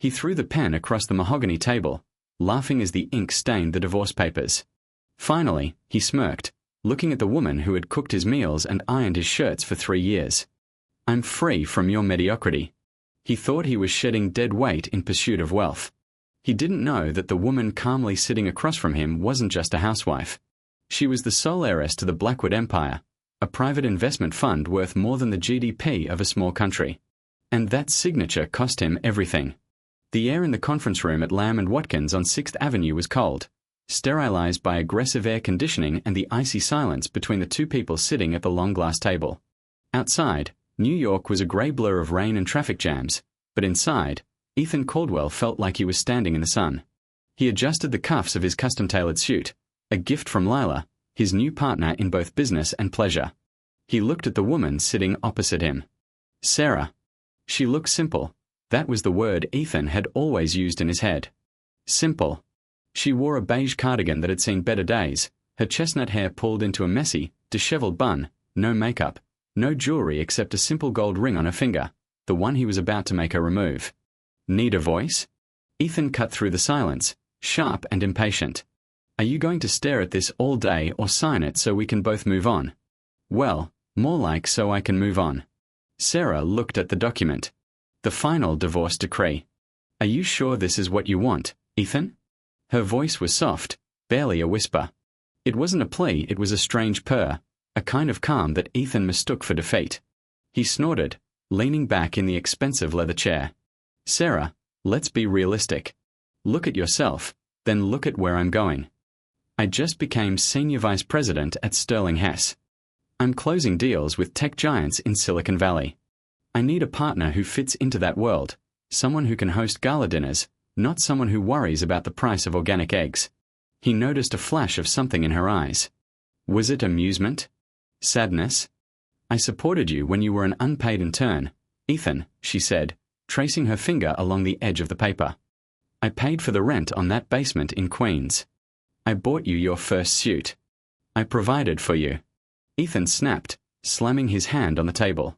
He threw the pen across the mahogany table, laughing as the ink stained the divorce papers. Finally, he smirked, looking at the woman who had cooked his meals and ironed his shirts for 3 years. I'm free from your mediocrity. He thought he was shedding dead weight in pursuit of wealth. He didn't know that the woman calmly sitting across from him wasn't just a housewife. She was the sole heiress to the Blackwood Empire, a private investment fund worth more than the GDP of a small country. And that signature cost him everything. The air in the conference room at Lamb & Watkins on 6th Avenue was cold, sterilized by aggressive air conditioning and the icy silence between the two people sitting at the long glass table. Outside, New York was a grey blur of rain and traffic jams, but inside, Ethan Caldwell felt like he was standing in the sun. He adjusted the cuffs of his custom-tailored suit, a gift from Lila, his new partner in both business and pleasure. He looked at the woman sitting opposite him. Sarah. She looked simple. That was the word Ethan had always used in his head. Simple. She wore a beige cardigan that had seen better days, her chestnut hair pulled into a messy, disheveled bun, no makeup, no jewelry except a simple gold ring on her finger, the one he was about to make her remove. Need a voice? Ethan cut through the silence, sharp and impatient. Are you going to stare at this all day or sign it so we can both move on? Well, more like so I can move on. Sarah looked at the document. The final divorce decree. Are you sure this is what you want, Ethan? Her voice was soft, barely a whisper. It wasn't a plea, it was a strange purr, a kind of calm that Ethan mistook for defeat. He snorted, leaning back in the expensive leather chair. Sarah, let's be realistic. Look at yourself, then look at where I'm going. I just became senior vice president at Sterling Hess. I'm closing deals with tech giants in Silicon Valley. I need a partner who fits into that world, someone who can host gala dinners, not someone who worries about the price of organic eggs. He noticed a flash of something in her eyes. Was it amusement? Sadness? I supported you when you were an unpaid intern, Ethan, she said, tracing her finger along the edge of the paper. I paid for the rent on that basement in Queens. I bought you your first suit. I provided for you. Ethan snapped, slamming his hand on the table.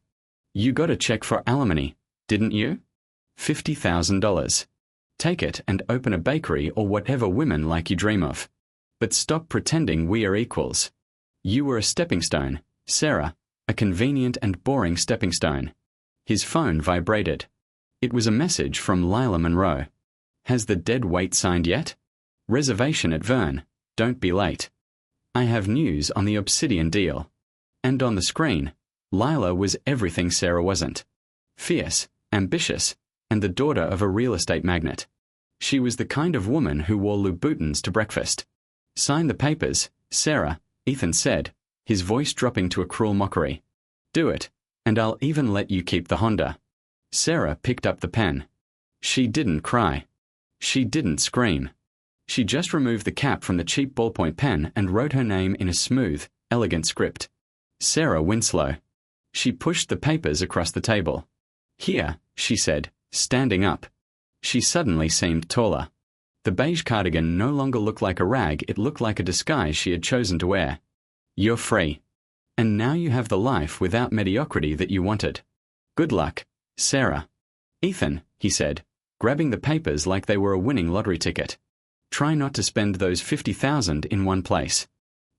You got a check for alimony, didn't you? $50,000. Take it and open a bakery or whatever women like you dream of. But stop pretending we are equals. You were a stepping stone, Sarah, a convenient and boring stepping stone. His phone vibrated. It was a message from Lila Monroe. Has the dead weight signed yet? Reservation at Vern. Don't be late. I have news on the Obsidian deal. And on the screen, Lila was everything Sarah wasn't. Fierce, ambitious, and the daughter of a real estate magnate. She was the kind of woman who wore Louboutins to breakfast. Sign the papers, Sarah, Ethan said, his voice dropping to a cruel mockery. Do it, and I'll even let you keep the Honda. Sarah picked up the pen. She didn't cry. She didn't scream. She just removed the cap from the cheap ballpoint pen and wrote her name in a smooth, elegant script. Sarah Winslow. She pushed the papers across the table. Here, she said, standing up. She suddenly seemed taller. The beige cardigan no longer looked like a rag, it looked like a disguise she had chosen to wear. You're free. And now you have the life without mediocrity that you wanted. Good luck, Sarah. Ethan, he said, grabbing the papers like they were a winning lottery ticket. Try not to spend those $50,000 in one place.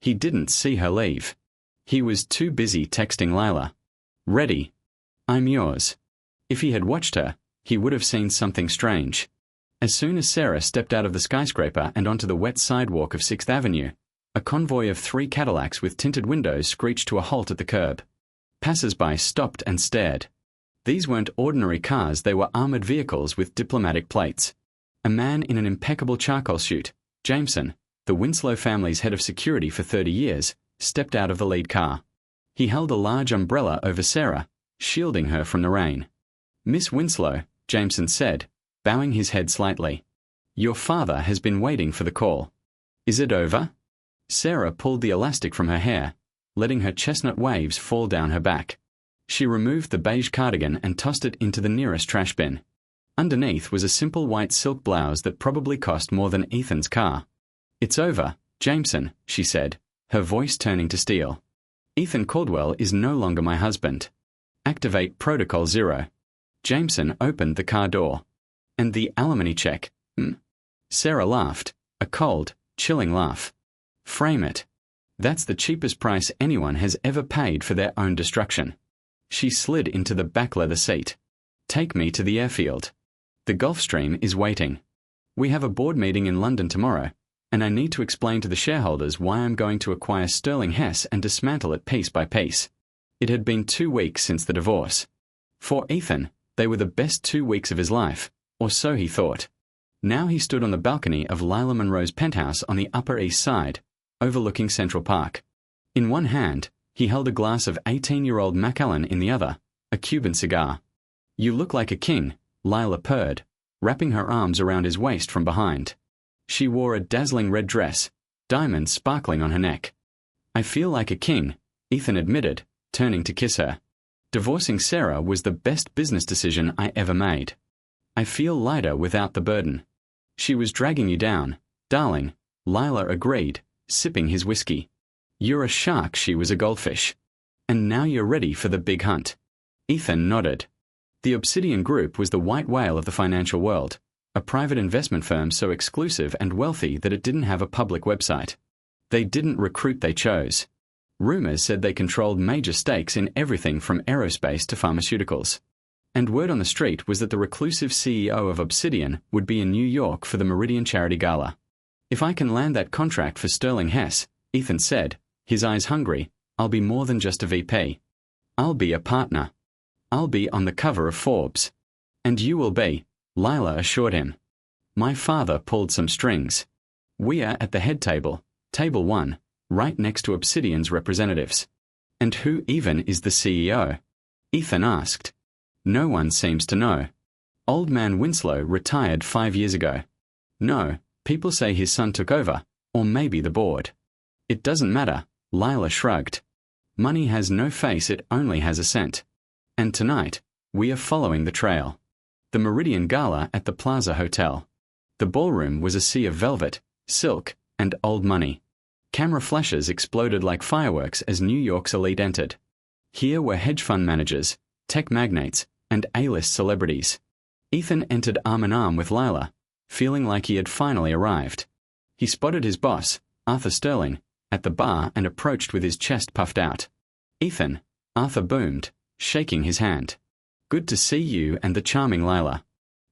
He didn't see her leave. He was too busy texting Lila. Ready. I'm yours. If he had watched her, he would have seen something strange. As soon as Sarah stepped out of the skyscraper and onto the wet sidewalk of 6th Avenue, a convoy of 3 Cadillacs with tinted windows screeched to a halt at the curb. Passers-by stopped and stared. These weren't ordinary cars, they were armored vehicles with diplomatic plates. A man in an impeccable charcoal suit, Jameson, the Winslow family's head of security for 30 years, stepped out of the lead car. He held a large umbrella over Sarah, shielding her from the rain. Miss Winslow, Jameson said, bowing his head slightly. Your father has been waiting for the call. Is it over? Sarah pulled the elastic from her hair, letting her chestnut waves fall down her back. She removed the beige cardigan and tossed it into the nearest trash bin. Underneath was a simple white silk blouse that probably cost more than Ethan's car. It's over, Jameson, she said, her voice turning to steel. Ethan Caldwell is no longer my husband. Activate Protocol 0. Jameson opened the car door. And the alimony check, Sarah laughed, a cold, chilling laugh. Frame it. That's the cheapest price anyone has ever paid for their own destruction. She slid into the back leather seat. Take me to the airfield. The Gulfstream is waiting. We have a board meeting in London tomorrow, and I need to explain to the shareholders why I'm going to acquire Sterling Hess and dismantle it piece by piece. It had been 2 weeks since the divorce. For Ethan, they were the best 2 weeks of his life, or so he thought. Now he stood on the balcony of Lila Monroe's penthouse on the Upper East Side, overlooking Central Park. In one hand, he held a glass of 18-year-old Macallan, in the other, a Cuban cigar. You look like a king, Lila purred, wrapping her arms around his waist from behind. She wore a dazzling red dress, diamonds sparkling on her neck. I feel like a king, Ethan admitted, turning to kiss her. Divorcing Sarah was the best business decision I ever made. I feel lighter without the burden. She was dragging you down, darling, Lila agreed, sipping his whiskey. You're a shark, she was a goldfish. And now you're ready for the big hunt. Ethan nodded. The Obsidian Group was the white whale of the financial world, a private investment firm so exclusive and wealthy that it didn't have a public website. They didn't recruit, they chose. Rumors said they controlled major stakes in everything from aerospace to pharmaceuticals. And word on the street was that the reclusive CEO of Obsidian would be in New York for the Meridian Charity Gala. If I can land that contract for Sterling Hess, Ethan said, his eyes hungry, I'll be more than just a VP. I'll be a partner. I'll be on the cover of Forbes. And you will be, Lila assured him. My father pulled some strings. We are at the head table, table 1, right next to Obsidian's representatives. And who even is the CEO? Ethan asked. No one seems to know. Old man Winslow retired 5 years ago. No, people say his son took over, or maybe the board. It doesn't matter, Lila shrugged. Money has no face, it only has a scent. And tonight, we are following the trail. The Meridian Gala at the Plaza Hotel. The ballroom was a sea of velvet, silk, and old money. Camera flashes exploded like fireworks as New York's elite entered. Here were hedge fund managers, tech magnates, and A-list celebrities. Ethan entered arm in arm with Lila, feeling like he had finally arrived. He spotted his boss, Arthur Sterling, at the bar and approached with his chest puffed out. Ethan, Arthur boomed, shaking his hand. Good to see you and the charming Lila.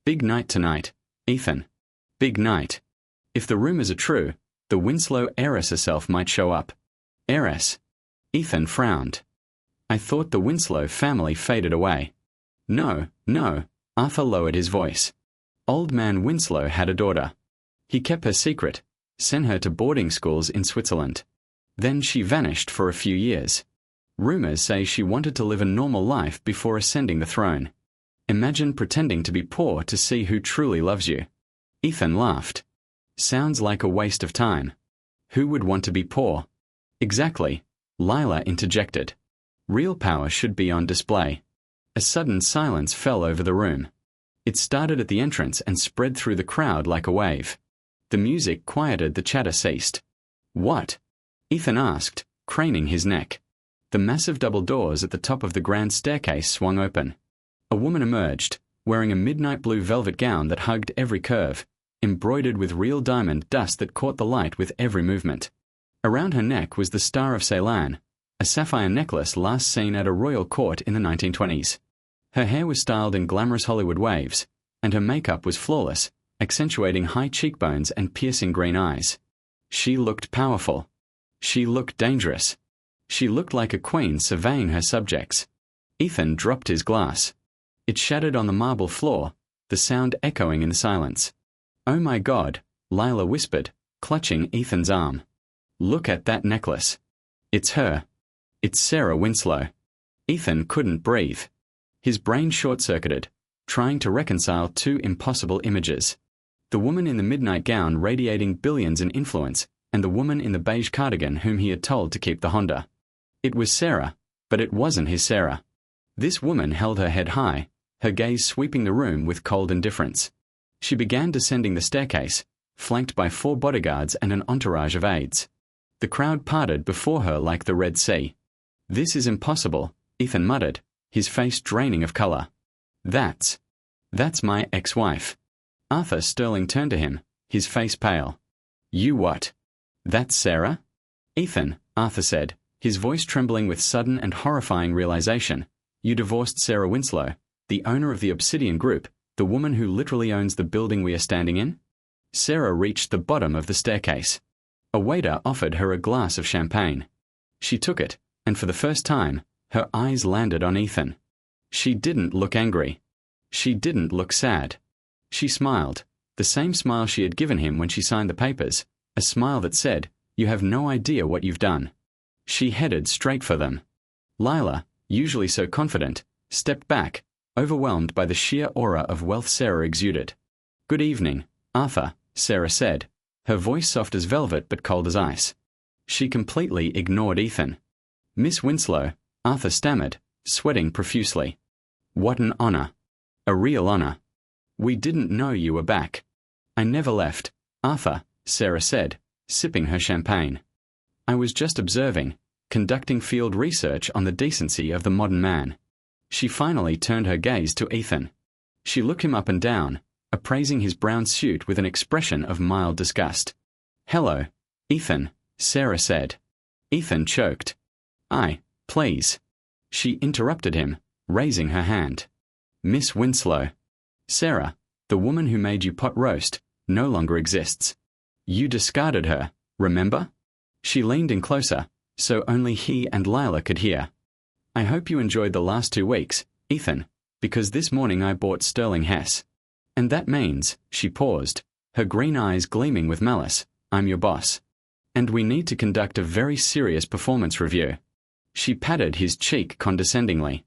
Big night tonight, Ethan. Big night. If the rumors are true, the Winslow heiress herself might show up. Heiress? Ethan frowned. I thought the Winslow family faded away. No, Arthur lowered his voice. Old man Winslow had a daughter. He kept her secret, sent her to boarding schools in Switzerland. Then she vanished for a few years. Rumors say she wanted to live a normal life before ascending the throne. Imagine pretending to be poor to see who truly loves you. Ethan laughed. Sounds like a waste of time. Who would want to be poor? Exactly, Lila interjected. Real power should be on display. A sudden silence fell over the room. It started at the entrance and spread through the crowd like a wave. The music quieted, the chatter ceased. What? Ethan asked, craning his neck. The massive double doors at the top of the grand staircase swung open. A woman emerged, wearing a midnight blue velvet gown that hugged every curve, embroidered with real diamond dust that caught the light with every movement. Around her neck was the Star of Ceylan, a sapphire necklace last seen at a royal court in the 1920s. Her hair was styled in glamorous Hollywood waves, and her makeup was flawless, accentuating high cheekbones and piercing green eyes. She looked powerful. She looked dangerous. She looked like a queen surveying her subjects. Ethan dropped his glass. It shattered on the marble floor, the sound echoing in the silence. Oh my God, Lila whispered, clutching Ethan's arm. Look at that necklace. It's her. It's Sarah Winslow. Ethan couldn't breathe. His brain short-circuited, trying to reconcile two impossible images. The woman in the midnight gown radiating billions in influence, and the woman in the beige cardigan whom he had told to keep the Honda. It was Sarah, but it wasn't his Sarah. This woman held her head high, her gaze sweeping the room with cold indifference. She began descending the staircase, flanked by 4 bodyguards and an entourage of aides. The crowd parted before her like the Red Sea. This is impossible, Ethan muttered, his face draining of color. That's my ex-wife. Arthur Sterling turned to him, his face pale. You what? That's Sarah? Ethan, Arthur said, his voice trembling with sudden and horrifying realization. You divorced Sarah Winslow, the owner of the Obsidian Group, the woman who literally owns the building we are standing in? Sarah reached the bottom of the staircase. A waiter offered her a glass of champagne. She took it, and for the first time, her eyes landed on Ethan. She didn't look angry. She didn't look sad. She smiled, the same smile she had given him when she signed the papers, a smile that said, "You have no idea what you've done." She headed straight for them. Lila, usually so confident, stepped back, overwhelmed by the sheer aura of wealth Sarah exuded. "Good evening, Arthur," Sarah said, her voice soft as velvet but cold as ice. She completely ignored Ethan. "Miss Winslow," Arthur stammered, sweating profusely. "What an honor. A real honor. We didn't know you were back." "I never left, Arthur," Sarah said, sipping her champagne. "I was just observing, conducting field research on the decency of the modern man." She finally turned her gaze to Ethan. She looked him up and down, appraising his brown suit with an expression of mild disgust. "Hello, Ethan," Sarah said. Ethan choked. Please." She interrupted him, raising her hand. "Miss Winslow. Sarah, the woman who made you pot roast, no longer exists. You discarded her, remember?" She leaned in closer, so only he and Lila could hear. "I hope you enjoyed the last 2 weeks, Ethan, because this morning I bought Sterling Hess. And that means," she paused, her green eyes gleaming with malice, "I'm your boss. And we need to conduct a very serious performance review." She patted his cheek condescendingly.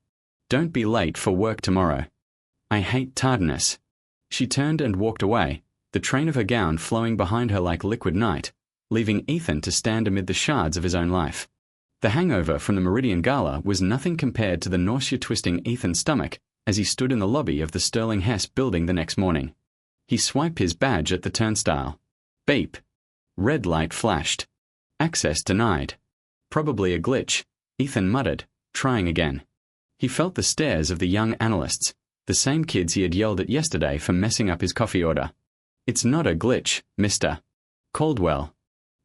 "Don't be late for work tomorrow. I hate tardiness." She turned and walked away, the train of her gown flowing behind her like liquid night, leaving Ethan to stand amid the shards of his own life. The hangover from the Meridian Gala was nothing compared to the nausea-twisting Ethan's stomach as he stood in the lobby of the Sterling Hess building the next morning. He swiped his badge at the turnstile. Beep. Red light flashed. Access denied. Probably a glitch, Ethan muttered, trying again. He felt the stares of the young analysts, the same kids he had yelled at yesterday for messing up his coffee order. "It's not a glitch, Mr. Caldwell."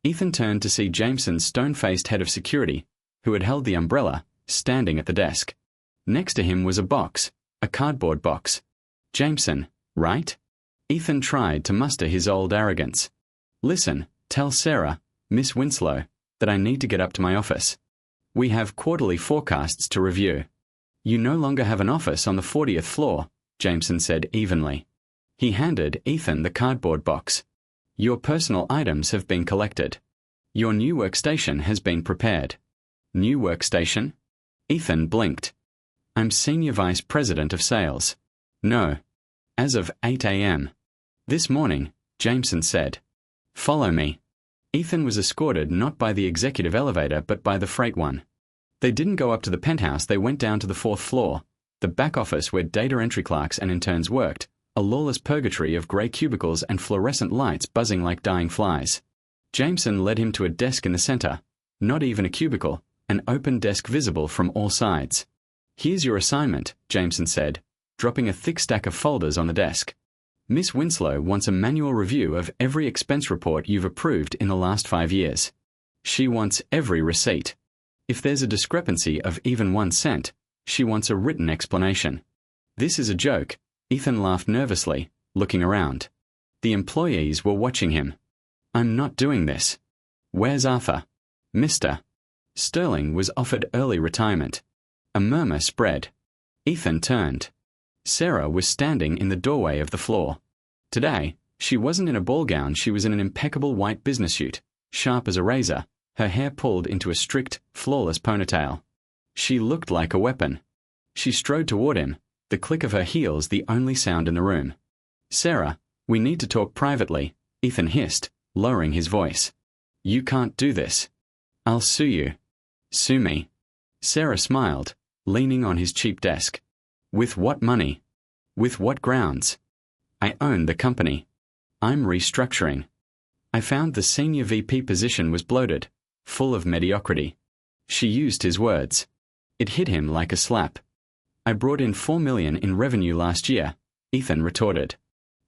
Ethan turned to see Jameson's stone-faced head of security, who had held the umbrella, standing at the desk. Next to him was a box, a cardboard box. "Jameson, right?" Ethan tried to muster his old arrogance. "Listen, tell Sarah, Miss Winslow, that I need to get up to my office. We have quarterly forecasts to review." "You no longer have an office on the 40th floor," Jameson said evenly. He handed Ethan the cardboard box. "Your personal items have been collected. Your new workstation has been prepared." "New workstation?" Ethan blinked. "I'm Senior Vice President of Sales." "No. As of 8 a.m. this morning," Jameson said. "Follow me." Ethan was escorted not by the executive elevator but by the freight one. They didn't go up to the penthouse, they went down to the 4th floor, the back office where data entry clerks and interns worked, a lawless purgatory of grey cubicles and fluorescent lights buzzing like dying flies. Jameson led him to a desk in the center, not even a cubicle, an open desk visible from all sides. "Here's your assignment," Jameson said, dropping a thick stack of folders on the desk. "Miss Winslow wants a manual review of every expense report you've approved in the last 5 years. She wants every receipt. If there's a discrepancy of even 1 cent, she wants a written explanation." "This is a joke," Ethan laughed nervously, looking around. The employees were watching him. "I'm not doing this. Where's Arthur?" "Mr. Sterling was offered early retirement." A murmur spread. Ethan turned. Sarah was standing in the doorway of the floor. Today, she wasn't in a ball gown, she was in an impeccable white business suit, sharp as a razor, her hair pulled into a strict, flawless ponytail. She looked like a weapon. She strode toward him, the click of her heels the only sound in the room. "Sarah, we need to talk privately," Ethan hissed, lowering his voice. "You can't do this. I'll sue you." "Sue me?" Sarah smiled, leaning on his cheap desk. "With what money? With what grounds? I own the company. I'm restructuring. I found the senior VP position was bloated, full of mediocrity." She used his words. It hit him like a slap. "I brought in $4 million in revenue last year," Ethan retorted.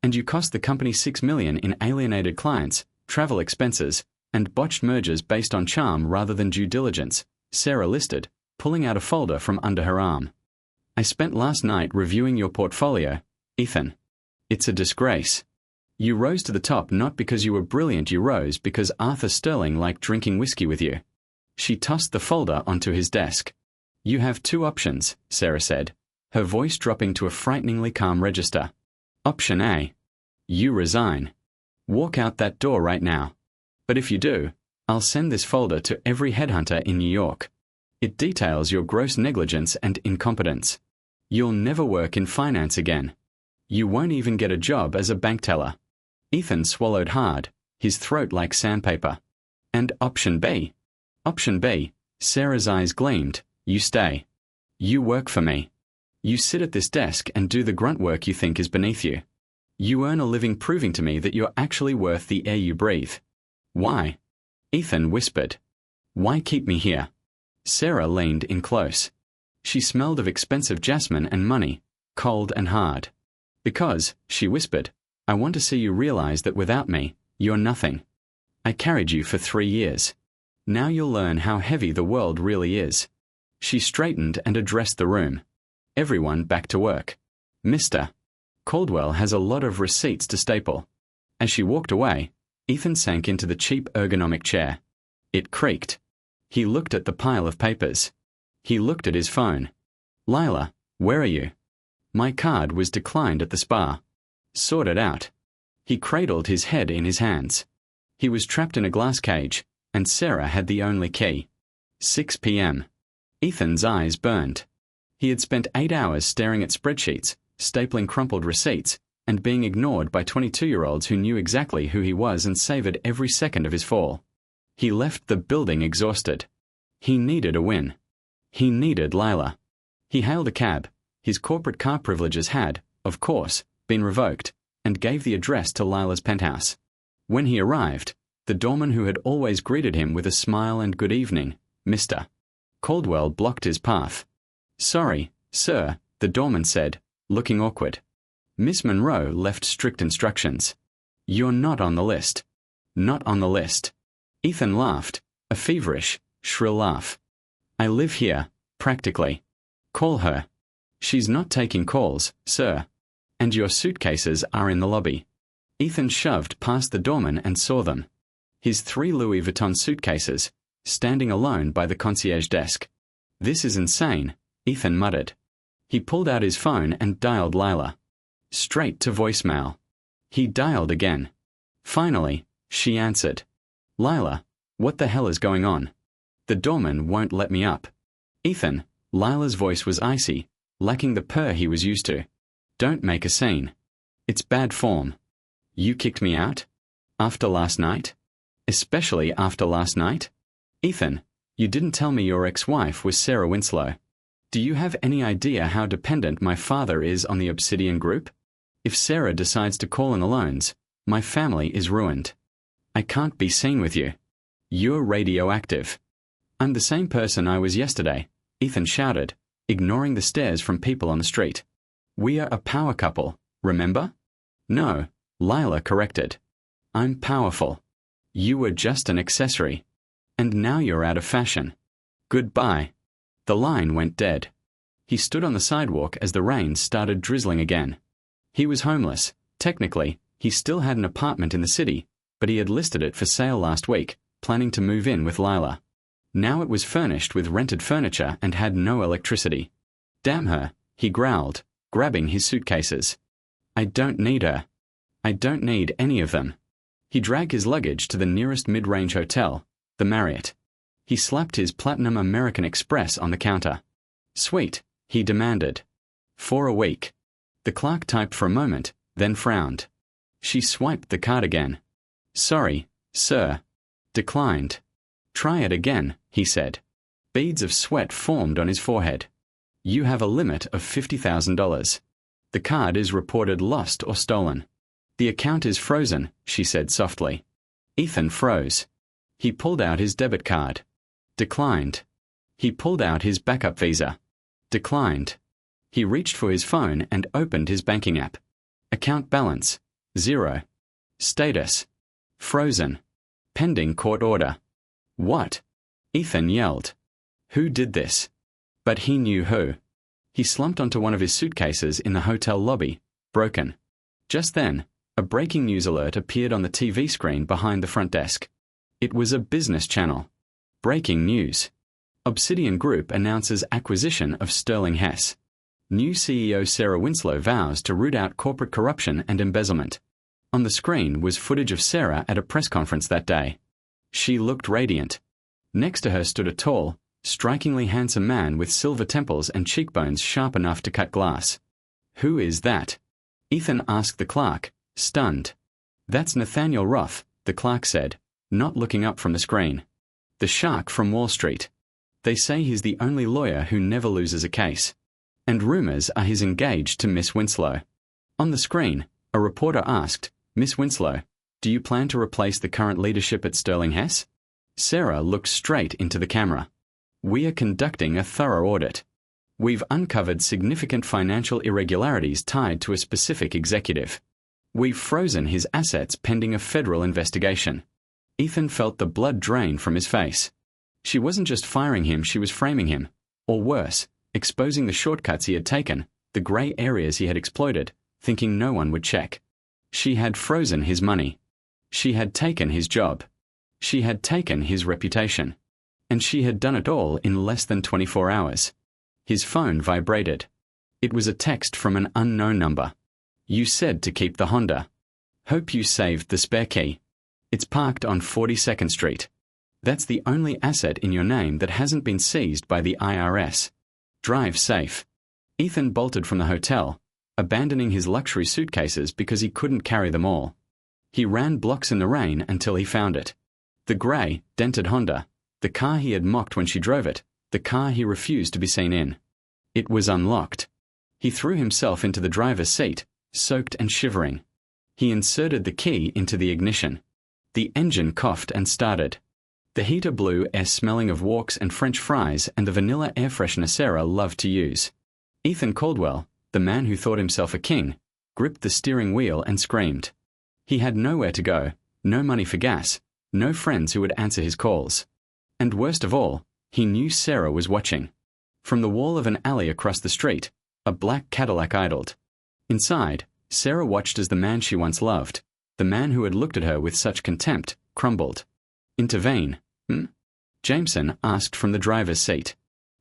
And you cost the company $6 million in alienated clients, travel expenses, and botched mergers based on charm rather than due diligence, Sarah listed, pulling out a folder from under her arm. I spent last night reviewing your portfolio, Ethan. It's a disgrace. You rose to the top not because you were brilliant, you rose because Arthur Sterling liked drinking whiskey with you. She tossed the folder onto his desk. You have two options, Sarah said, her voice dropping to a frighteningly calm register. Option A. You resign. Walk out that door right now. But if you do, I'll send this folder to every headhunter in New York. It details your gross negligence and incompetence. You'll never work in finance again. You won't even get a job as a bank teller. Ethan swallowed hard, his throat like sandpaper. And option B? Option B, Sarah's eyes gleamed. You stay. You work for me. You sit at this desk and do the grunt work you think is beneath you. You earn a living proving to me that you're actually worth the air you breathe. Why? Ethan whispered. Why keep me here? Sarah leaned in close. She smelled of expensive jasmine and money, cold and hard. Because, she whispered, I want to see you realize that without me, you're nothing. I carried you for 3 years. Now you'll learn how heavy the world really is. She straightened and addressed the room. Everyone back to work. Mr. Caldwell has a lot of receipts to staple. As she walked away, Ethan sank into the cheap ergonomic chair. It creaked. He looked at the pile of papers. He looked at his phone. Lila, where are you? My card was declined at the spa. Sort it out. He cradled his head in his hands. He was trapped in a glass cage, and Sarah had the only key. 6 p.m. Ethan's eyes burned. He had spent 8 hours staring at spreadsheets, stapling crumpled receipts, and being ignored by 22-year-olds who knew exactly who he was and savored every second of his fall. He left the building exhausted. He needed a win. He needed Lila. He hailed a cab. His corporate car privileges had, of course, been revoked, and gave the address to Lila's penthouse. When he arrived, the doorman who had always greeted him with a smile and good evening, Mr. Caldwell, blocked his path. Sorry, sir, the doorman said, looking awkward. Miss Monroe left strict instructions. You're not on the list. Not on the list. Ethan laughed, a feverish, shrill laugh. I live here, practically. Call her. She's not taking calls, sir. And your suitcases are in the lobby. Ethan shoved past the doorman and saw them. His 3 Louis Vuitton suitcases, standing alone by the concierge desk. This is insane, Ethan muttered. He pulled out his phone and dialed Lila. Straight to voicemail. He dialed again. Finally, she answered. Lila, what the hell is going on? The doorman won't let me up. Ethan, Lila's voice was icy, lacking the purr he was used to. Don't make a scene. It's bad form. You kicked me out? After last night? Especially after last night? Ethan, you didn't tell me your ex-wife was Sarah Winslow. Do you have any idea how dependent my father is on the Obsidian Group? If Sarah decides to call in the loans, my family is ruined. I can't be seen with you. You're radioactive. I'm the same person I was yesterday, Ethan shouted, ignoring the stares from people on the street. We are a power couple, remember? No, Lila corrected. I'm powerful. You were just an accessory. And now you're out of fashion. Goodbye. The line went dead. He stood on the sidewalk as the rain started drizzling again. He was homeless. Technically, he still had an apartment in the city, but he had listed it for sale last week, planning to move in with Lila. Now it was furnished with rented furniture and had no electricity. Damn her, he growled, grabbing his suitcases. I don't need her. I don't need any of them. He dragged his luggage to the nearest mid-range hotel, the Marriott. He slapped his Platinum American Express on the counter. Sweet, he demanded. For a week. The clerk typed for a moment, then frowned. She swiped the card again. Sorry, sir. Declined. Try it again, he said. Beads of sweat formed on his forehead. You have a limit of $50,000. The card is reported lost or stolen. The account is frozen, she said softly. Ethan froze. He pulled out his debit card. Declined. He pulled out his backup visa. Declined. He reached for his phone and opened his banking app. Account balance, 0. Status: frozen. Pending court order. What? Ethan yelled. Who did this? But he knew who. He slumped onto one of his suitcases in the hotel lobby, broken. Just then, a breaking news alert appeared on the TV screen behind the front desk. It was a business channel. Breaking news. Obsidian Group announces acquisition of Sterling Hess. New CEO Sarah Winslow vows to root out corporate corruption and embezzlement. On the screen was footage of Sarah at a press conference that day. She looked radiant. Next to her stood a tall, strikingly handsome man with silver temples and cheekbones sharp enough to cut glass. Who is that? Ethan asked the clerk, stunned. That's Nathaniel Roth, the clerk said, not looking up from the screen. The shark from Wall Street. They say he's the only lawyer who never loses a case. And rumors are he's engaged to Miss Winslow. On the screen, a reporter asked, Miss Winslow, do you plan to replace the current leadership at Sterling Hess? Sarah looked straight into the camera. We are conducting a thorough audit. We've uncovered significant financial irregularities tied to a specific executive. We've frozen his assets pending a federal investigation. Ethan felt the blood drain from his face. She wasn't just firing him, she was framing him. Or worse, exposing the shortcuts he had taken, the grey areas he had exploited, thinking no one would check. She had frozen his money. She had taken his job. She had taken his reputation. And she had done it all in less than 24 hours. His phone vibrated. It was a text from an unknown number. You said to keep the Honda. Hope you saved the spare key. It's parked on 42nd Street. That's the only asset in your name that hasn't been seized by the IRS. Drive safe. Ethan bolted from the hotel, abandoning his luxury suitcases because he couldn't carry them all. He ran blocks in the rain until he found it. The grey, dented Honda, the car he had mocked when she drove it, the car he refused to be seen in. It was unlocked. He threw himself into the driver's seat, soaked and shivering. He inserted the key into the ignition. The engine coughed and started. The heater blew air smelling of walks and French fries and the vanilla air freshener Sarah loved to use. Ethan Caldwell, the man who thought himself a king, gripped the steering wheel and screamed. He had nowhere to go, no money for gas, no friends who would answer his calls. And worst of all, he knew Sarah was watching. From the wall of an alley across the street, a black Cadillac idled. Inside, Sarah watched as the man she once loved, the man who had looked at her with such contempt, crumbled. Intervene, Jameson asked from the driver's seat.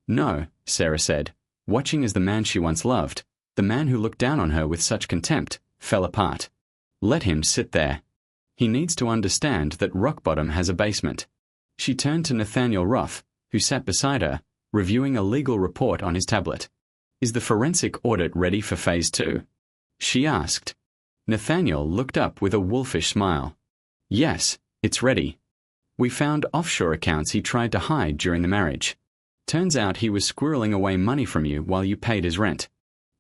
No, Sarah said, watching as the man she once loved, the man who looked down on her with such contempt, fell apart. Let him sit there. He needs to understand that rock bottom has a basement. She turned to Nathaniel Roth, who sat beside her, reviewing a legal report on his tablet. Is the forensic audit ready for Phase 2? She asked. Nathaniel looked up with a wolfish smile. Yes, it's ready. We found offshore accounts he tried to hide during the marriage. Turns out he was squirreling away money from you while you paid his rent.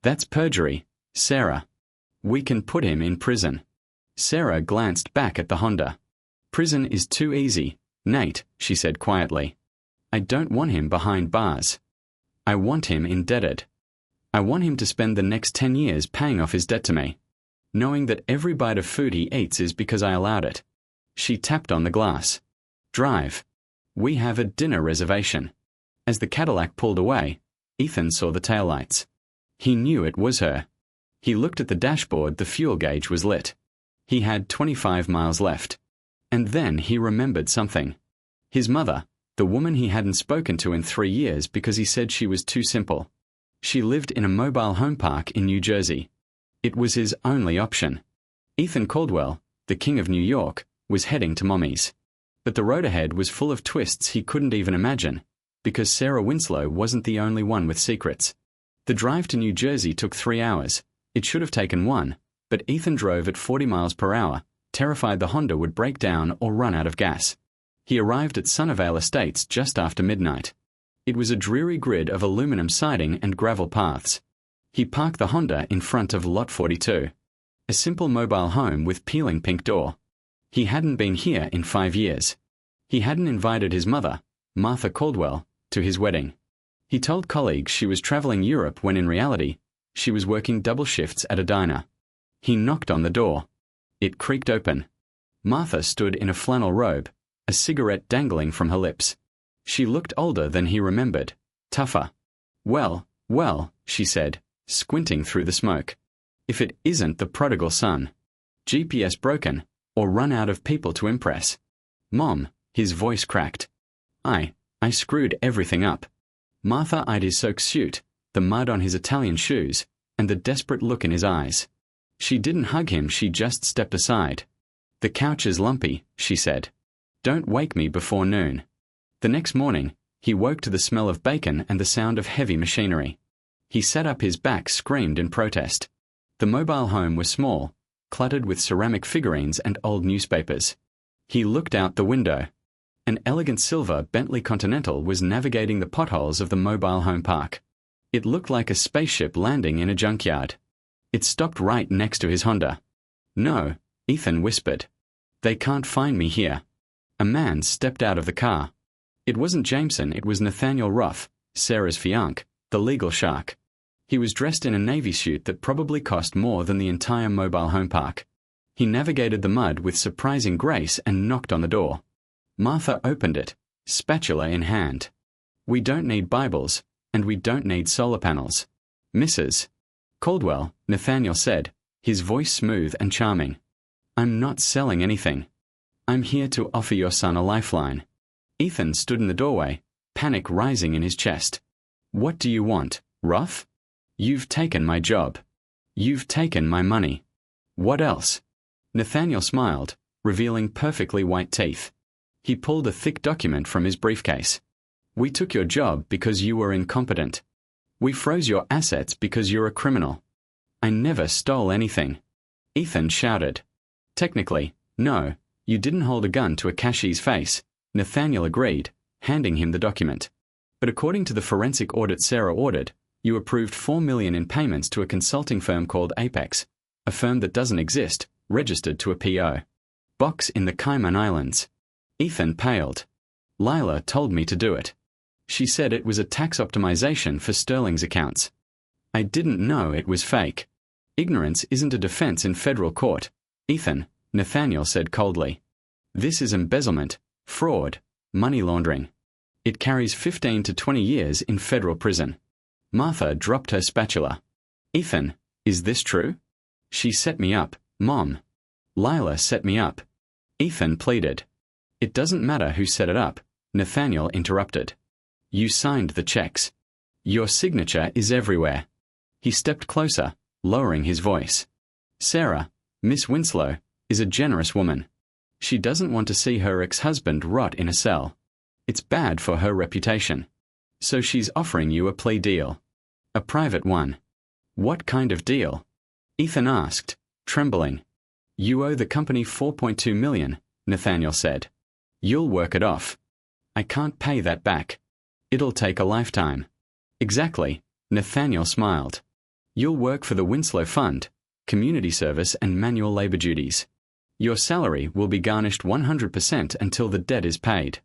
That's perjury, Sarah. We can put him in prison. Sarah glanced back at the Honda. Prison is too easy, Nate, she said quietly. I don't want him behind bars. I want him indebted. I want him to spend the next 10 years paying off his debt to me, knowing that every bite of food he eats is because I allowed it. She tapped on the glass. Drive. We have a dinner reservation. As the Cadillac pulled away, Ethan saw the taillights. He knew it was her. He looked at the dashboard, the fuel gauge was lit. He had 25 miles left. And then he remembered something. His mother, the woman he hadn't spoken to in 3 years because he said she was too simple. She lived in a mobile home park in New Jersey. It was his only option. Ethan Caldwell, the king of New York, was heading to Mommy's. But the road ahead was full of twists he couldn't even imagine, because Sarah Winslow wasn't the only one with secrets. The drive to New Jersey took 3 hours. It should have taken 1, but Ethan drove at 40 miles per hour, terrified the Honda would break down or run out of gas. He arrived at Sunnyvale Estates just after midnight. It was a dreary grid of aluminum siding and gravel paths. He parked the Honda in front of Lot 42, a simple mobile home with peeling pink door. He hadn't been here in 5 years. He hadn't invited his mother, Martha Caldwell, to his wedding. He told colleagues she was traveling Europe when in reality, she was working double shifts at a diner. He knocked on the door. It creaked open. Martha stood in a flannel robe, a cigarette dangling from her lips. She looked older than he remembered, tougher. Well, she said, squinting through the smoke. If it isn't the prodigal son. GPS broken, or run out of people to impress. Mom, his voice cracked. I screwed everything up. Martha eyed his soaked suit, the mud on his Italian shoes, and the desperate look in his eyes. She didn't hug him, she just stepped aside. The couch is lumpy, she said. Don't wake me before noon. The next morning, he woke to the smell of bacon and the sound of heavy machinery. He sat up, his back screamed in protest. The mobile home was small, cluttered with ceramic figurines and old newspapers. He looked out the window. An elegant silver Bentley Continental was navigating the potholes of the mobile home park. It looked like a spaceship landing in a junkyard. It stopped right next to his Honda. No, Ethan whispered. They can't find me here. A man stepped out of the car. It wasn't Jameson, it was Nathaniel Roth, Sarah's fiancé, the legal shark. He was dressed in a navy suit that probably cost more than the entire mobile home park. He navigated the mud with surprising grace and knocked on the door. Martha opened it, spatula in hand. We don't need Bibles, and we don't need solar panels. Mrs. Caldwell, Nathaniel said, his voice smooth and charming. I'm not selling anything. I'm here to offer your son a lifeline. Ethan stood in the doorway, panic rising in his chest. What do you want, Roth? You've taken my job. You've taken my money. What else? Nathaniel smiled, revealing perfectly white teeth. He pulled a thick document from his briefcase. We took your job because you were incompetent. We froze your assets because you're a criminal. I never stole anything. Ethan shouted. Technically, no, you didn't hold a gun to a cashier's face, Nathaniel agreed, handing him the document. But according to the forensic audit Sarah ordered, you approved $4 million in payments to a consulting firm called Apex, a firm that doesn't exist, registered to a PO box in the Cayman Islands. Ethan paled. Lila told me to do it. She said it was a tax optimization for Sterling's accounts. I didn't know it was fake. Ignorance isn't a defense in federal court, Ethan, Nathaniel said coldly. This is embezzlement, fraud, money laundering. It carries 15 to 20 years in federal prison. Martha dropped her spatula. Ethan, is this true? She set me up, Mom. Lila set me up. Ethan pleaded. It doesn't matter who set it up, Nathaniel interrupted. You signed the checks. Your signature is everywhere. He stepped closer, lowering his voice. Sarah, Miss Winslow, is a generous woman. She doesn't want to see her ex-husband rot in a cell. It's bad for her reputation. So she's offering you a plea deal. A private one. What kind of deal? Ethan asked, trembling. You owe the company $4.2 million, Nathaniel said. You'll work it off. I can't pay that back. It'll take a lifetime. Exactly, Nathaniel smiled. You'll work for the Winslow Fund, community service and manual labor duties. Your salary will be garnished 100% until the debt is paid.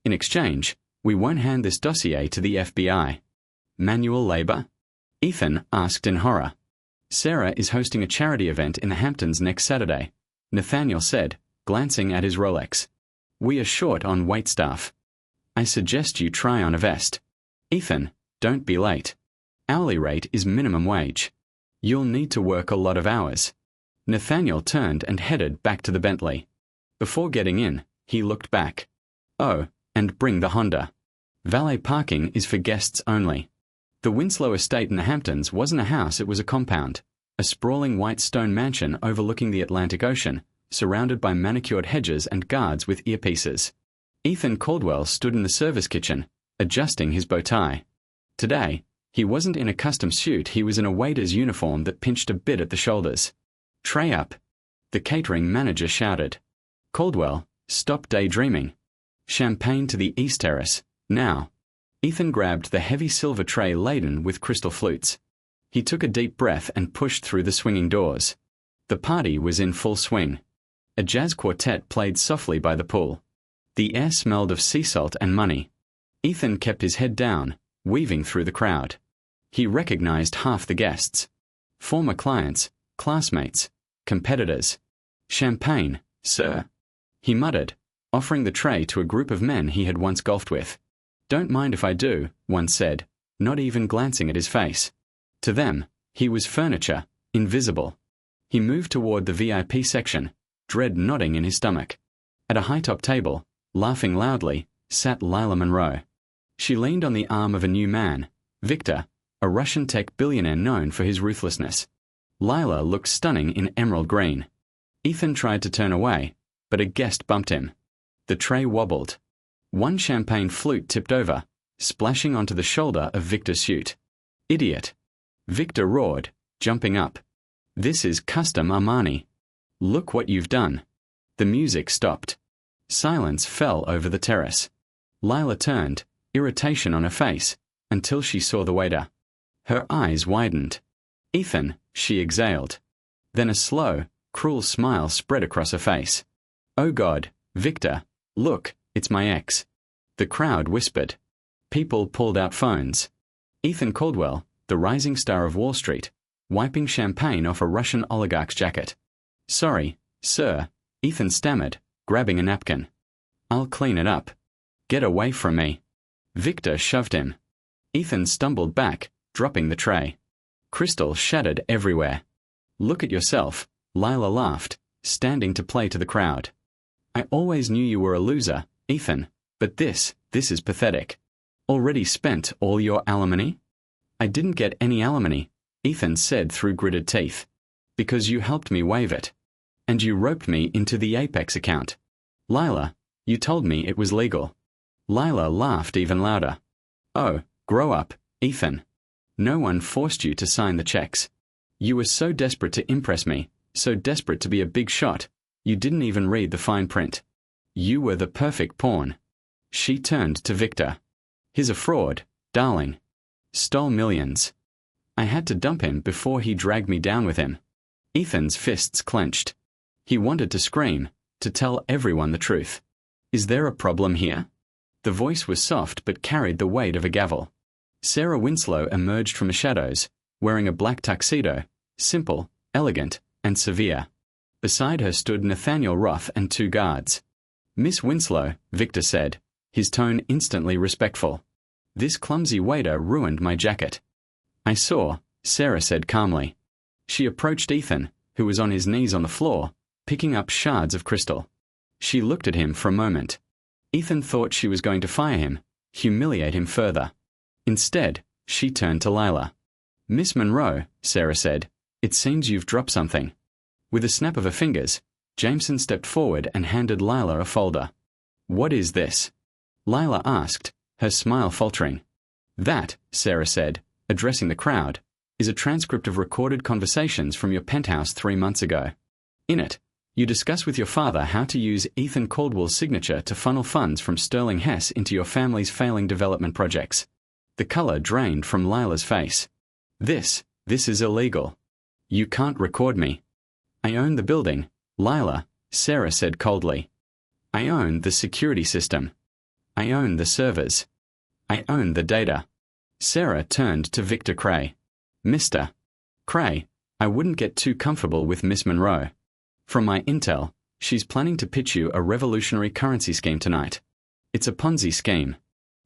In exchange, we won't hand this dossier to the FBI. Manual labor? Ethan asked in horror. Sarah is hosting a charity event in the Hamptons next Saturday, Nathaniel said, glancing at his Rolex. We are short on waitstaff. I suggest you try on a vest. Ethan, don't be late. Hourly rate is minimum wage. You'll need to work a lot of hours. Nathaniel turned and headed back to the Bentley. Before getting in, he looked back. Oh, and bring the Honda. Valet parking is for guests only. The Winslow estate in the Hamptons wasn't a house, it was a compound, a sprawling white stone mansion overlooking the Atlantic Ocean, surrounded by manicured hedges and guards with earpieces. Ethan Caldwell stood in the service kitchen, adjusting his bow tie. Today, he wasn't in a custom suit, he was in a waiter's uniform that pinched a bit at the shoulders. Tray up. The catering manager shouted. Caldwell, stop daydreaming. Champagne to the East Terrace, now. Ethan grabbed the heavy silver tray laden with crystal flutes. He took a deep breath and pushed through the swinging doors. The party was in full swing. A jazz quartet played softly by the pool. The air smelled of sea salt and money. Ethan kept his head down, weaving through the crowd. He recognized half the guests. Former clients, classmates, competitors. Champagne, sir, he muttered, offering the tray to a group of men he had once golfed with. Don't mind if I do, one said, not even glancing at his face. To them, he was furniture, invisible. He moved toward the VIP section, dread knotting in his stomach. At a high-top table, laughing loudly, sat Lila Monroe. She leaned on the arm of a new man, Victor, a Russian tech billionaire known for his ruthlessness. Lila looked stunning in emerald green. Ethan tried to turn away, but a guest bumped him. The tray wobbled. One champagne flute tipped over, splashing onto the shoulder of Victor's suit. Idiot! Victor roared, jumping up. This is custom Armani. Look what you've done. The music stopped. Silence fell over the terrace. Lila turned, irritation on her face, until she saw the waiter. Her eyes widened. Ethan, she exhaled. Then a slow, cruel smile spread across her face. Oh God, Victor, look, it's my ex. The crowd whispered. People pulled out phones. Ethan Caldwell, the rising star of Wall Street, wiping champagne off a Russian oligarch's jacket. Sorry, sir, Ethan stammered, grabbing a napkin. I'll clean it up. Get away from me. Victor shoved him. Ethan stumbled back, dropping the tray. Crystal shattered everywhere. Look at yourself, Lila laughed, standing to play to the crowd. I always knew you were a loser, Ethan, but this is pathetic. Already spent all your alimony? I didn't get any alimony, Ethan said through gritted teeth. Because you helped me waive it. And you roped me into the Apex account. Lila, you told me it was legal. Lila laughed even louder. Oh, grow up, Ethan. No one forced you to sign the checks. You were so desperate to impress me, so desperate to be a big shot, you didn't even read the fine print. You were the perfect pawn. She turned to Victor. He's a fraud, darling. Stole millions. I had to dump him before he dragged me down with him. Ethan's fists clenched. He wanted to scream, to tell everyone the truth. Is there a problem here? The voice was soft but carried the weight of a gavel. Sarah Winslow emerged from the shadows, wearing a black tuxedo, simple, elegant, and severe. Beside her stood Nathaniel Roth and two guards. Miss Winslow, Victor said, his tone instantly respectful. This clumsy waiter ruined my jacket. I saw, Sarah said calmly. She approached Ethan, who was on his knees on the floor, picking up shards of crystal. She looked at him for a moment. Ethan thought she was going to fire him, humiliate him further. Instead, she turned to Lila. Miss Monroe, Sarah said, it seems you've dropped something. With a snap of her fingers, Jameson stepped forward and handed Lila a folder. What is this? Lila asked, her smile faltering. That, Sarah said, addressing the crowd, is a transcript of recorded conversations from your penthouse 3 months ago. In it, you discuss with your father how to use Ethan Caldwell's signature to funnel funds from Sterling Hess into your family's failing development projects. The color drained from Lila's face. This is illegal. You can't record me. I own the building, Lila, Sarah said coldly. I own the security system. I own the servers. I own the data. Sarah turned to Victor Cray. Mr. Cray, I wouldn't get too comfortable with Miss Monroe. From my intel, she's planning to pitch you a revolutionary currency scheme tonight. It's a Ponzi scheme.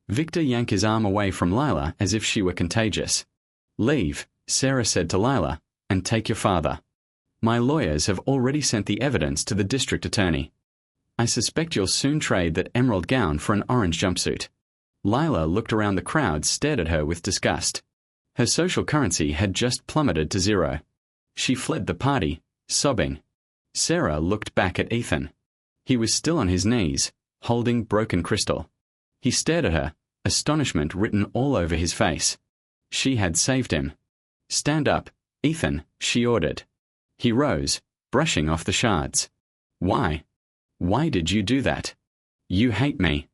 Victor yanked his arm away from Lila as if she were contagious. Leave, Sarah said to Lila, and take your father. My lawyers have already sent the evidence to the district attorney. I suspect you'll soon trade that emerald gown for an orange jumpsuit. Lila looked around the crowd, stared at her with disgust. Her social currency had just plummeted to zero. She fled the party, sobbing. Sarah looked back at Ethan. He was still on his knees, holding broken crystal. He stared at her, astonishment written all over his face. She had saved him. Stand up, Ethan, she ordered. He rose, brushing off the shards. Why? Why did you do that? You hate me.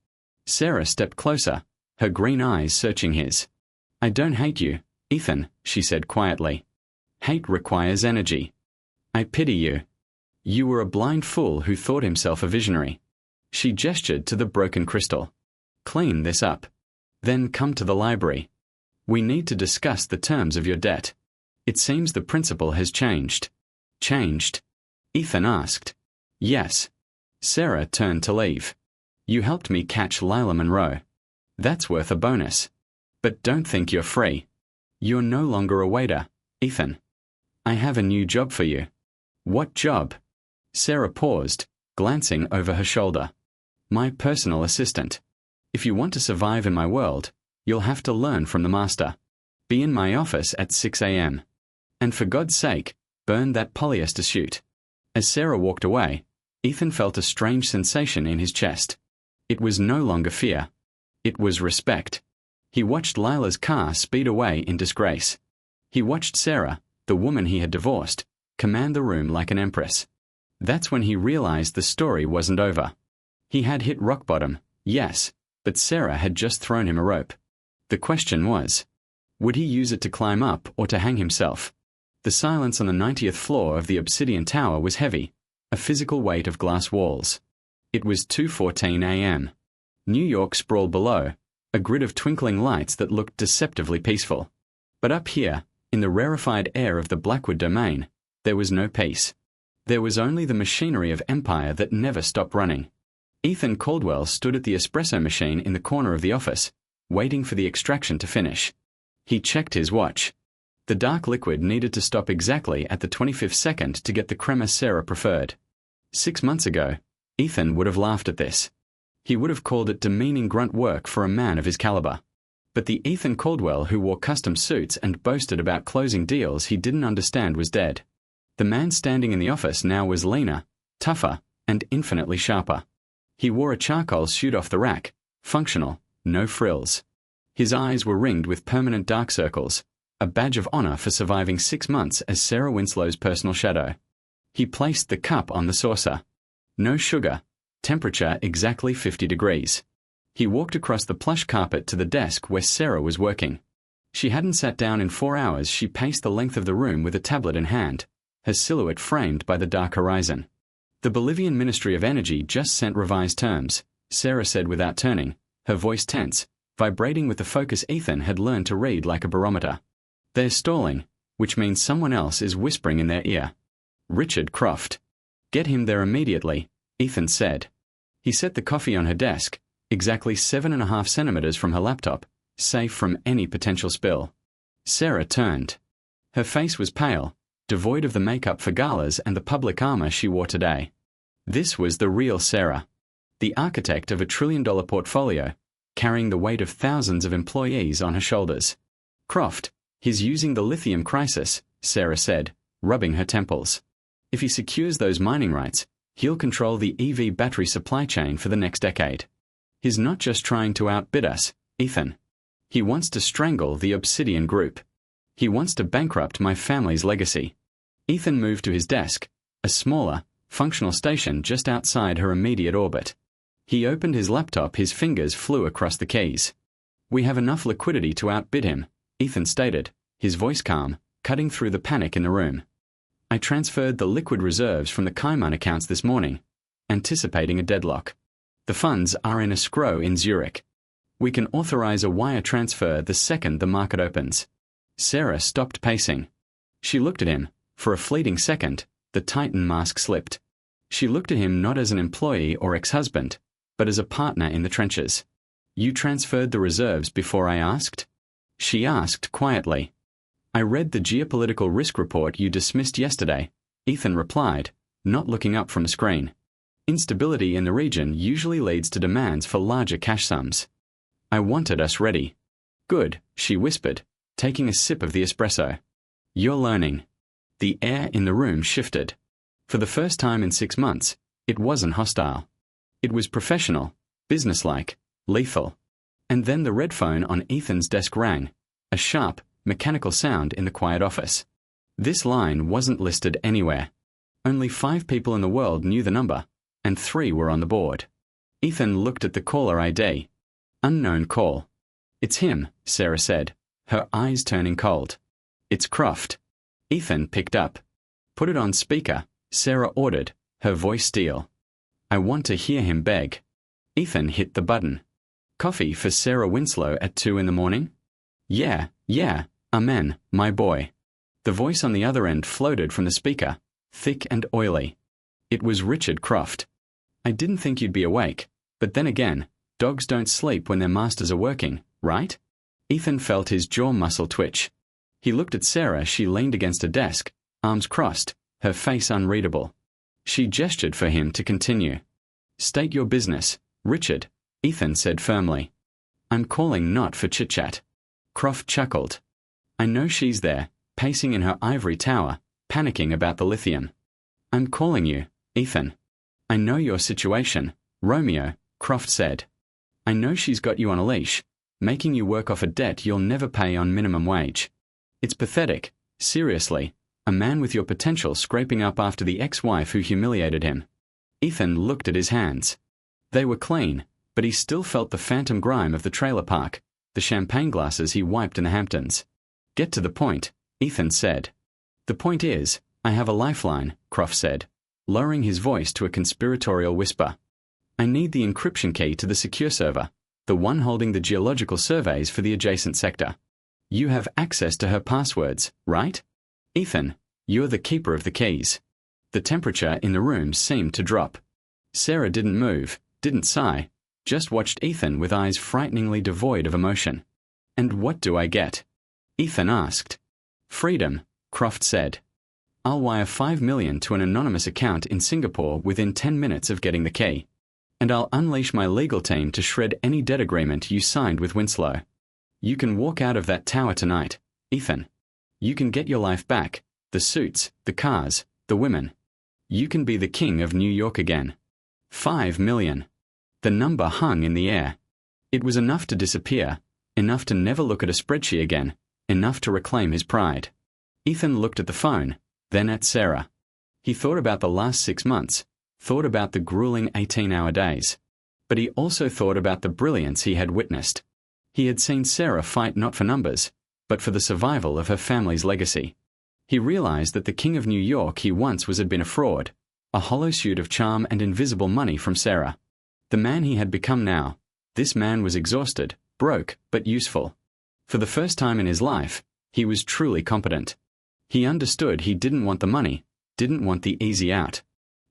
Sarah stepped closer, her green eyes searching his. I don't hate you, Ethan, she said quietly. Hate requires energy. I pity you. You were a blind fool who thought himself a visionary. She gestured to the broken crystal. Clean this up. Then come to the library. We need to discuss the terms of your debt. It seems the principal has changed. Changed? Ethan asked, Yes. Sarah turned to leave. You helped me catch Lila Monroe. That's worth a bonus. But don't think you're free. You're no longer a waiter, Ethan. I have a new job for you. What job? Sarah paused, glancing over her shoulder. My personal assistant. If you want to survive in my world, you'll have to learn from the master. Be in my office at 6 a.m. And for God's sake, burn that polyester suit. As Sarah walked away, Ethan felt a strange sensation in his chest. It was no longer fear. It was respect. He watched Lila's car speed away in disgrace. He watched Sarah, the woman he had divorced, command the room like an empress. That's when he realized the story wasn't over. He had hit rock bottom, yes, but Sarah had just thrown him a rope. The question was, would he use it to climb up or to hang himself? The silence on the 90th floor of the Obsidian Tower was heavy, a physical weight of glass walls. It was 2:14 a.m. New York sprawled below, a grid of twinkling lights that looked deceptively peaceful. But up here, in the rarefied air of the Blackwood domain, there was no peace. There was only the machinery of empire that never stopped running. Ethan Caldwell stood at the espresso machine in the corner of the office, waiting for the extraction to finish. He checked his watch. The dark liquid needed to stop exactly at the 25th second to get the crema Sarah preferred. 6 months ago, Ethan would have laughed at this. He would have called it demeaning grunt work for a man of his caliber. But the Ethan Caldwell who wore custom suits and boasted about closing deals he didn't understand was dead. The man standing in the office now was leaner, tougher, and infinitely sharper. He wore a charcoal suit off the rack, functional, no frills. His eyes were ringed with permanent dark circles, a badge of honor for surviving 6 months as Sarah Winslow's personal shadow. He placed the cup on the saucer. No sugar, temperature exactly 50 degrees. He walked across the plush carpet to the desk where Sarah was working. She hadn't sat down in 4 hours. She paced the length of the room with a tablet in hand, her silhouette framed by the dark horizon. The Bolivian Ministry of Energy just sent revised terms, Sarah said without turning, her voice tense, vibrating with the focus Ethan had learned to read like a barometer. They're stalling, which means someone else is whispering in their ear. Richard Croft. Get him there immediately, Ethan said. He set the coffee on her desk, exactly 7.5 centimeters from her laptop, safe from any potential spill. Sarah turned. Her face was pale, devoid of the makeup for galas and the public armor she wore today. This was the real Sarah, the architect of a $1 trillion portfolio, carrying the weight of thousands of employees on her shoulders. Croft, he's using the lithium crisis, Sarah said, rubbing her temples. If he secures those mining rights, he'll control the EV battery supply chain for the next decade. He's not just trying to outbid us, Ethan. He wants to strangle the Obsidian Group. He wants to bankrupt my family's legacy. Ethan moved to his desk, a smaller, functional station just outside her immediate orbit. He opened his laptop. His fingers flew across the keys. We have enough liquidity to outbid him, Ethan stated, his voice calm, cutting through the panic in the room. I transferred the liquid reserves from the Cayman accounts this morning, anticipating a deadlock. The funds are in escrow in Zurich. We can authorize a wire transfer the second the market opens. Sarah stopped pacing. She looked at him. For a fleeting second, the Titan mask slipped. She looked at him not as an employee or ex-husband, but as a partner in the trenches. You transferred the reserves before I asked? She asked quietly. I read the geopolitical risk report you dismissed yesterday, Ethan replied, not looking up from the screen. Instability in the region usually leads to demands for larger cash sums. I wanted us ready. Good, she whispered, taking a sip of the espresso. You're learning. The air in the room shifted. For the first time in 6 months, it wasn't hostile. It was professional, businesslike, lethal. And then the red phone on Ethan's desk rang, a sharp, mechanical sound in the quiet office. This line wasn't listed anywhere. Only 5 people in the world knew the number, and 3 were on the board. Ethan looked at the caller ID. Unknown call. It's him, Sarah said, her eyes turning cold. It's Croft. Ethan picked up. Put it on speaker, Sarah ordered, her voice steel. I want to hear him beg. Ethan hit the button. Coffee for Sarah Winslow at 2 in the morning? Yeah, amen, my boy. The voice on the other end floated from the speaker, thick and oily. It was Richard Croft. I didn't think you'd be awake, but then again, dogs don't sleep when their masters are working, right? Ethan felt his jaw muscle twitch. He looked at Sarah. She leaned against a desk, arms crossed, her face unreadable. She gestured for him to continue. State your business, Richard, Ethan said firmly. I'm calling not for chit-chat. Croft chuckled. I know she's there, pacing in her ivory tower, panicking about the lithium. I'm calling you, Ethan. I know your situation, Romeo, Croft said. I know she's got you on a leash, making you work off a debt you'll never pay on minimum wage. It's pathetic, seriously, a man with your potential scraping up after the ex-wife who humiliated him. Ethan looked at his hands. They were clean, but he still felt the phantom grime of the trailer park, the champagne glasses he wiped in the Hamptons. Get to the point, Ethan said. The point is, I have a lifeline, Croft said, lowering his voice to a conspiratorial whisper. I need the encryption key to the secure server, the one holding the geological surveys for the adjacent sector. You have access to her passwords, right? Ethan, you're the keeper of the keys. The temperature in the room seemed to drop. Sarah didn't move, didn't sigh, just watched Ethan with eyes frighteningly devoid of emotion. And what do I get? Ethan asked. Freedom, Croft said. I'll wire $5 million to an anonymous account in Singapore within 10 minutes of getting the key. And I'll unleash my legal team to shred any debt agreement you signed with Winslow. You can walk out of that tower tonight, Ethan. You can get your life back, the suits, the cars, the women. You can be the king of New York again. $5 million. The number hung in the air. It was enough to disappear, enough to never look at a spreadsheet again, enough to reclaim his pride. Ethan looked at the phone, then at Sarah. He thought about the last 6 months, thought about the grueling 18-hour days. But he also thought about the brilliance he had witnessed. He had seen Sarah fight not for numbers, but for the survival of her family's legacy. He realized that the king of New York he once was had been a fraud, a hollow suit of charm and invisible money from Sarah. The man he had become now, this man was exhausted, broke, but useful. For the first time in his life, he was truly competent. He understood he didn't want the money, didn't want the easy out.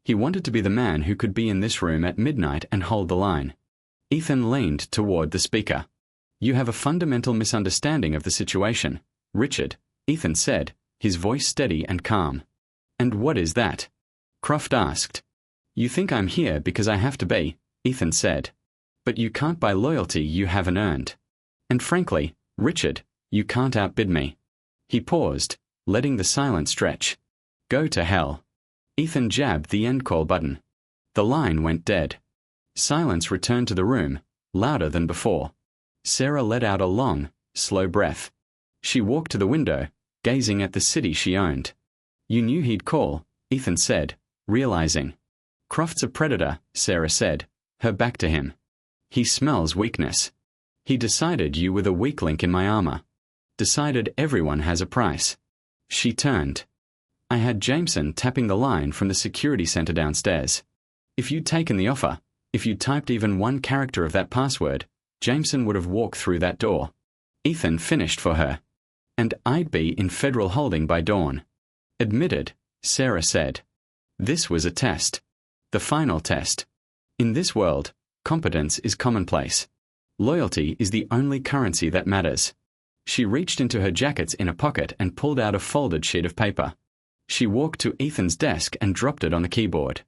He wanted to be the man who could be in this room at midnight and hold the line. Ethan leaned toward the speaker. You have a fundamental misunderstanding of the situation, Richard, Ethan said, his voice steady and calm. And what is that? Croft asked. You think I'm here because I have to be, Ethan said. But you can't buy loyalty you haven't earned. And frankly, Richard, you can't outbid me. He paused, letting the silence stretch. Go to hell. Ethan jabbed the end call button. The line went dead. Silence returned to the room, louder than before. Sarah let out a long, slow breath. She walked to the window, gazing at the city she owned. You knew he'd call, Ethan said, realizing. Croft's a predator, Sarah said, her back to him. He smells weakness. He decided you were the weak link in my armor. Decided everyone has a price. She turned. I had Jameson tapping the line from the security center downstairs. If you'd taken the offer, if you'd typed even one character of that password, Jameson would have walked through that door. Ethan finished for her. And I'd be in federal holding by dawn. Admitted, Sarah said. This was a test. The final test. In this world, competence is commonplace. Loyalty is the only currency that matters. She reached into her jacket's inner pocket and pulled out a folded sheet of paper. She walked to Ethan's desk and dropped it on the keyboard.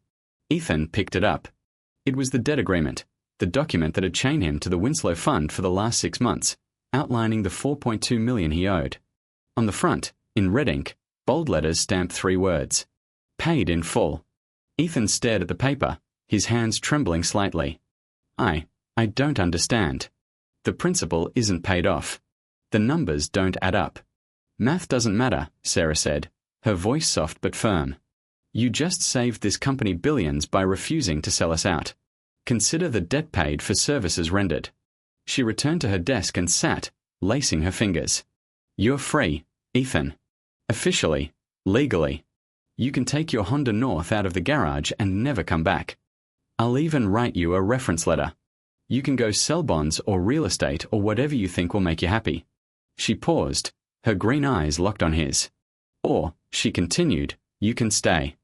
Ethan picked it up. It was the debt agreement, the document that had chained him to the Winslow Fund for the last 6 months, outlining the $4.2 million he owed. On the front, in red ink, bold letters stamped 3 words. Paid in full. Ethan stared at the paper, his hands trembling slightly. I don't understand. The principal isn't paid off. The numbers don't add up. Math doesn't matter, Sarah said, her voice soft but firm. You just saved this company billions by refusing to sell us out. Consider the debt paid for services rendered. She returned to her desk and sat, lacing her fingers. You're free, Ethan. Officially, legally. You can take your Honda North out of the garage and never come back. I'll even write you a reference letter. You can go sell bonds or real estate or whatever you think will make you happy. She paused, her green eyes locked on his. Or, she continued, you can stay.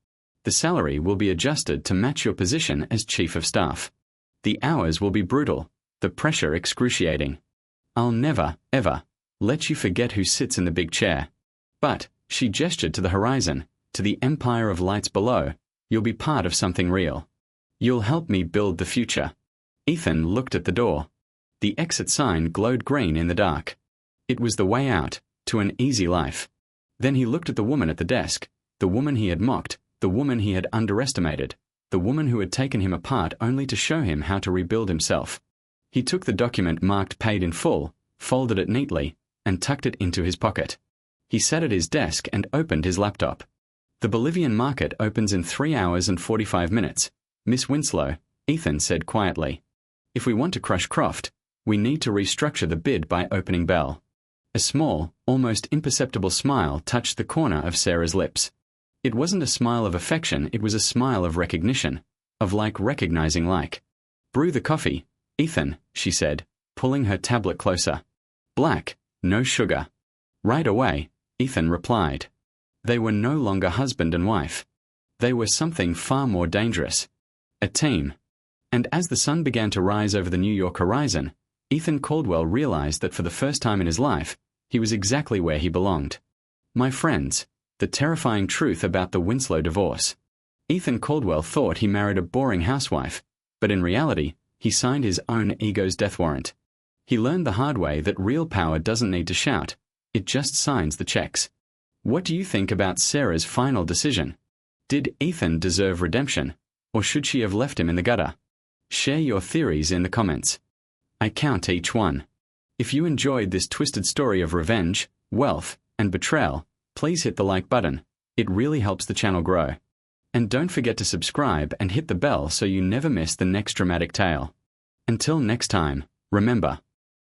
The salary will be adjusted to match your position as chief of staff. The hours will be brutal, the pressure excruciating. I'll never, ever, let you forget who sits in the big chair. But, she gestured to the horizon, to the empire of lights below, you'll be part of something real. You'll help me build the future. Ethan looked at the door. The exit sign glowed green in the dark. It was the way out, to an easy life. Then he looked at the woman at the desk, the woman he had mocked, the woman he had underestimated, the woman who had taken him apart only to show him how to rebuild himself. He took the document marked paid in full, folded it neatly, and tucked it into his pocket. He sat at his desk and opened his laptop. The Bolivian market opens in 3 hours and 45 minutes. Miss Winslow, Ethan said quietly. If we want to crush Croft, we need to restructure the bid by opening bell. A small, almost imperceptible smile touched the corner of Sarah's lips. It wasn't a smile of affection, it was a smile of recognition, of like recognizing like. Brew the coffee, Ethan, she said, pulling her tablet closer. Black, no sugar. Right away, Ethan replied. They were no longer husband and wife. They were something far more dangerous. A team. And as the sun began to rise over the New York horizon, Ethan Caldwell realized that for the first time in his life, he was exactly where he belonged. My friends, the terrifying truth about the Winslow divorce. Ethan Caldwell thought he married a boring housewife, but in reality, he signed his own ego's death warrant. He learned the hard way that real power doesn't need to shout, it just signs the checks. What do you think about Sarah's final decision? Did Ethan deserve redemption, or should she have left him in the gutter? Share your theories in the comments. I count each one. If you enjoyed this twisted story of revenge, wealth, and betrayal, please hit the like button. It really helps the channel grow. And don't forget to subscribe and hit the bell so you never miss the next dramatic tale. Until next time, remember,